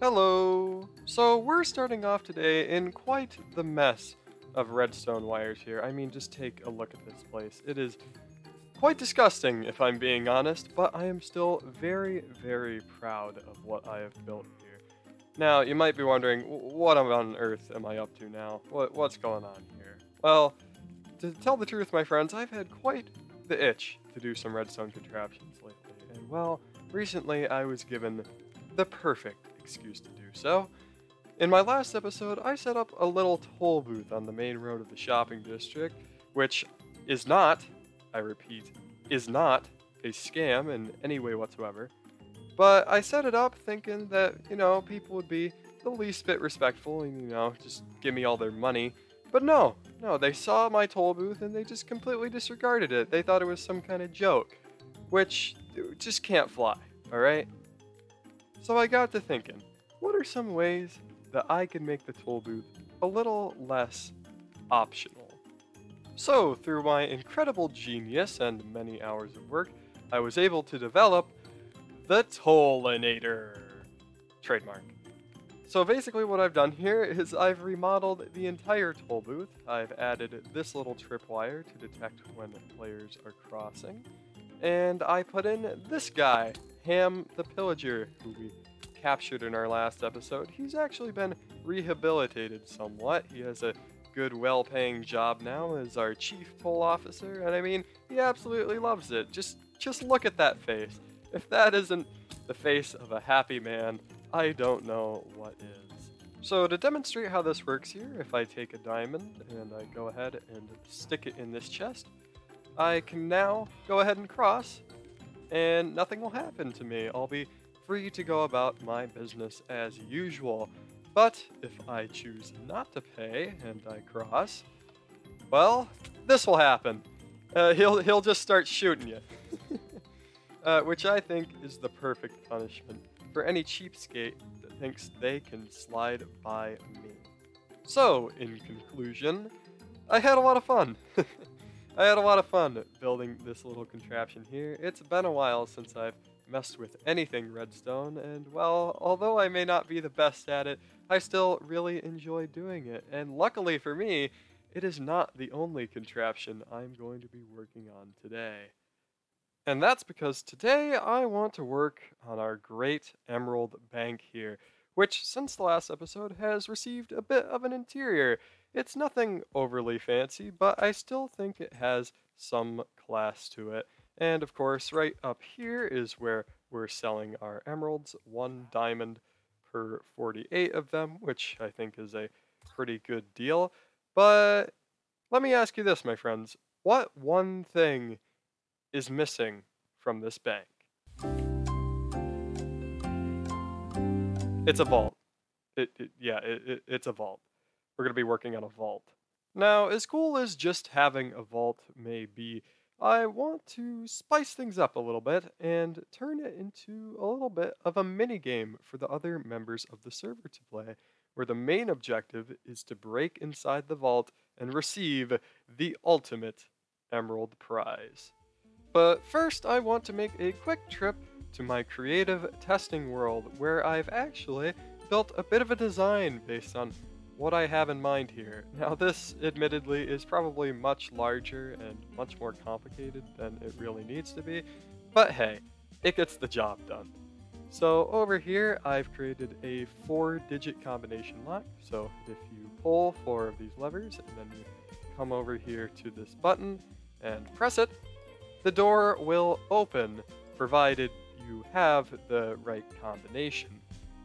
Hello! So we're starting off today in quite the mess of redstone wires here. I mean, just take a look at this place. It is quite disgusting, if I'm being honest, but I am still very, very proud of what I have built here. Now, you might be wondering, what on earth am I up to now? What's going on here? Well, to tell the truth, my friends, I've had quite the itch to do some redstone contraptions lately. And well, recently I was given the perfect excuse to do so. In my last episode, I set up a little toll booth on the main road of the shopping district, which is not, I repeat, is not a scam in any way whatsoever. But I set it up thinking that, people would be the least bit respectful and, just give me all their money. But no, they saw my toll booth and they just completely disregarded it. They thought it was some kind of joke, which just can't fly, alright? So I got to thinking, what are some ways that I can make the toll booth a little less optional? So, through my incredible genius and many hours of work, I was able to develop the Tollinator trademark. So basically what I've done here is I've remodeled the entire toll booth. I've added this little tripwire to detect when players are crossing. And I put in this guy, Ham the Pillager, who we captured in our last episode. He's actually been rehabilitated somewhat. He has a good, well-paying job now as our chief toll officer, and I mean, he absolutely loves it. Just look at that face. If that isn't the face of a happy man, I don't know what is. So to demonstrate how this works here, if I take a diamond and I go ahead and stick it in this chest, I can now go ahead and cross, and nothing will happen to me. I'll be free to go about my business as usual. But if I choose not to pay and I cross, well, this will happen. He'll just start shooting you. Which I think is the perfect punishment for any cheapskate that thinks they can slide by me. So, in conclusion, I had a lot of fun. I had a lot of fun building this little contraption here. It's been a while since I've messed with anything redstone, and well, although I may not be the best at it, I still really enjoy doing it. And luckily for me, it is not the only contraption I'm going to be working on today. And that's because today I want to work on our great emerald bank here, which since the last episode has received a bit of an interior. It's nothing overly fancy, but I still think it has some class to it. And of course, right up here is where we're selling our emeralds, 1 diamond per 48 of them, which I think is a pretty good deal. But let me ask you this, my friends. What one thing is missing from this bank? It's a vault. It's a vault. We're going to be working on a vault. Now, as cool as just having a vault may be, I want to spice things up a little bit and turn it into a little bit of a mini-game for the other members of the server to play, where the main objective is to break inside the vault and receive the ultimate emerald prize. But first, I want to make a quick trip to my creative testing world, where I've actually built a bit of a design based on what I have in mind here. Now this, admittedly, is probably much larger and much more complicated than it really needs to be, but hey, it gets the job done. So over here, I've created a 4-digit combination lock, so if you pull 4 of these levers and then you come over here to this button and press it, the door will open, provided you have the right combination.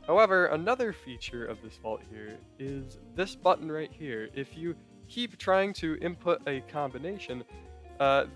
However, another feature of this vault here is this button right here. If you keep trying to input a combination,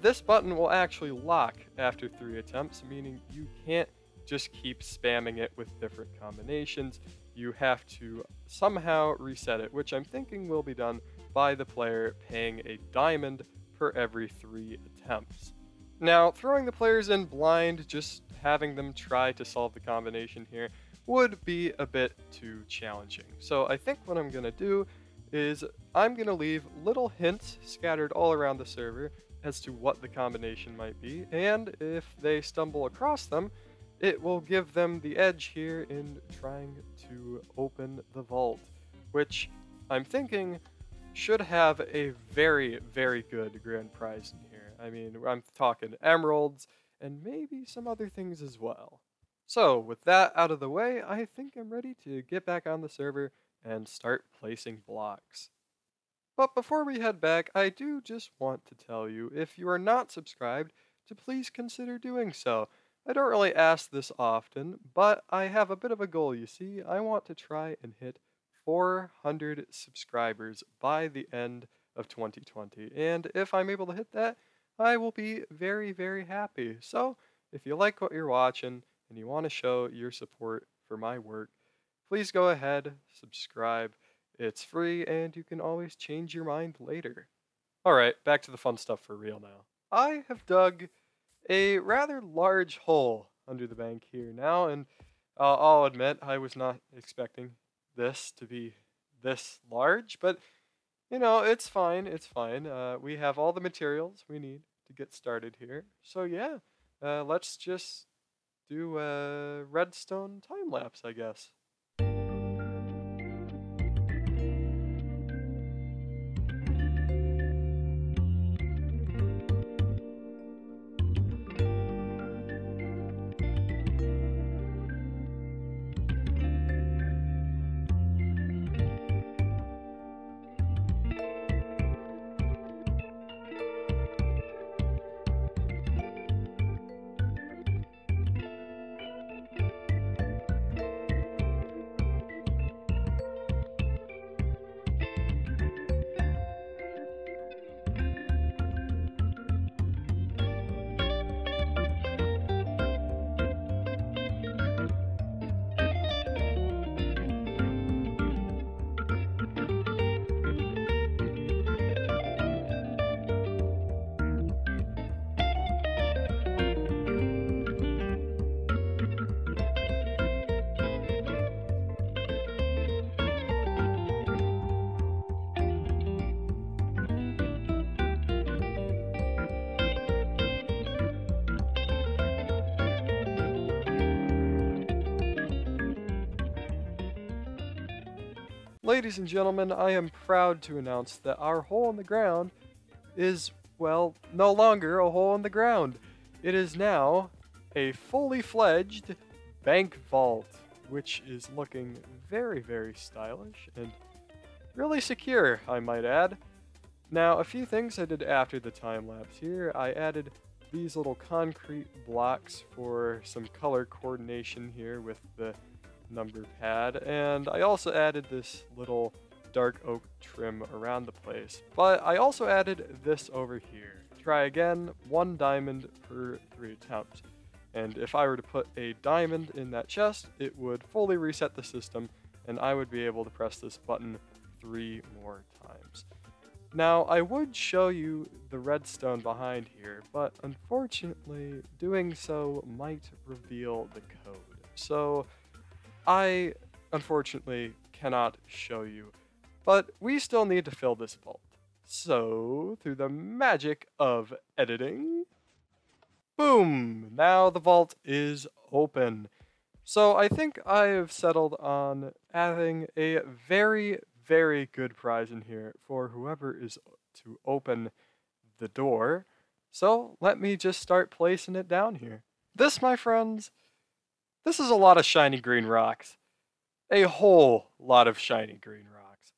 this button will actually lock after 3 attempts, meaning you can't just keep spamming it with different combinations. You have to somehow reset it, which I'm thinking will be done by the player paying a diamond per every 3 attempts. Now, throwing the players in blind, just having them try to solve the combination here, would be a bit too challenging. So I think what I'm going to do is I'm going to leave little hints scattered all around the server as to what the combination might be, and if they stumble across them, it will give them the edge here in trying to open the vault, which I'm thinking should have a very, very good grand prize in here. I mean, I'm talking emeralds and maybe some other things as well. So, with that out of the way, I think I'm ready to get back on the server and start placing blocks. But before we head back, I do just want to tell you, if you are not subscribed, to please consider doing so. I don't really ask this often, but I have a bit of a goal, you see. I want to try and hit 400 subscribers by the end of 2020. And if I'm able to hit that, I will be very, very happy. So, if you like what you're watching and you want to show your support for my work, please go ahead, subscribe. It's free and you can always change your mind later. Alright, back to the fun stuff for real now. I have dug a rather large hole under the bank here now, and I'll admit I was not expecting this to be this large, but you know, it's fine, it's fine. We have all the materials we need to get started here. So yeah, let's just do a redstone time lapse, I guess. Ladies and gentlemen, I am proud to announce that our hole in the ground is, well, no longer a hole in the ground. It is now a fully fledged bank vault, which is looking very, very stylish and really secure, I might add. Now, a few things I did after the time lapse here. I added these little concrete blocks for some color coordination here with the number pad, and I also added this little dark oak trim around the place. But I also added this over here. Try again, 1 diamond per 3 attempts. And if I were to put a diamond in that chest, it would fully reset the system, and I would be able to press this button 3 more times. Now, I would show you the redstone behind here, but unfortunately, doing so might reveal the code. So, I, unfortunately, cannot show you, but we still need to fill this vault. So, through the magic of editing, boom! Now the vault is open. So I think I have settled on adding a very, very good prize in here for whoever is to open the door. So let me just start placing it down here. This, my friends, this is a lot of shiny green rocks. A whole lot of shiny green rocks.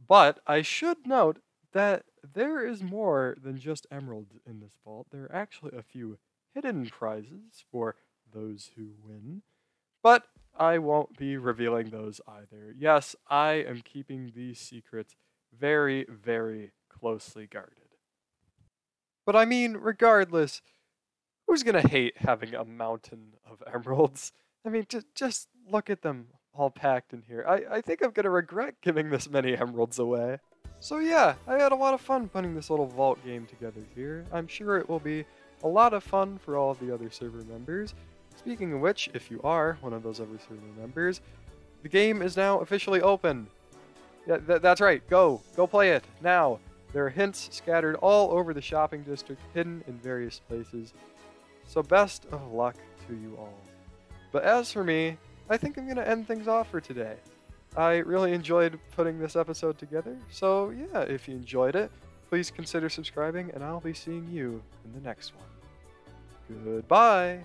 But I should note that there is more than just emeralds in this vault. There are actually a few hidden prizes for those who win. But I won't be revealing those either. Yes, I am keeping these secrets very, very closely guarded. But I mean, regardless, who's gonna hate having a mountain of emeralds? I mean, just look at them all packed in here. I think I'm gonna regret giving this many emeralds away. So yeah, I had a lot of fun putting this little vault game together here. I'm sure it will be a lot of fun for all of the other server members. Speaking of which, if you are one of those other server members, the game is now officially open. Yeah, that's right, go play it, now. There are hints scattered all over the shopping district, hidden in various places. So best of luck to you all. But as for me, I think I'm going to end things off for today. I really enjoyed putting this episode together, so yeah, if you enjoyed it, please consider subscribing, and I'll be seeing you in the next one. Goodbye!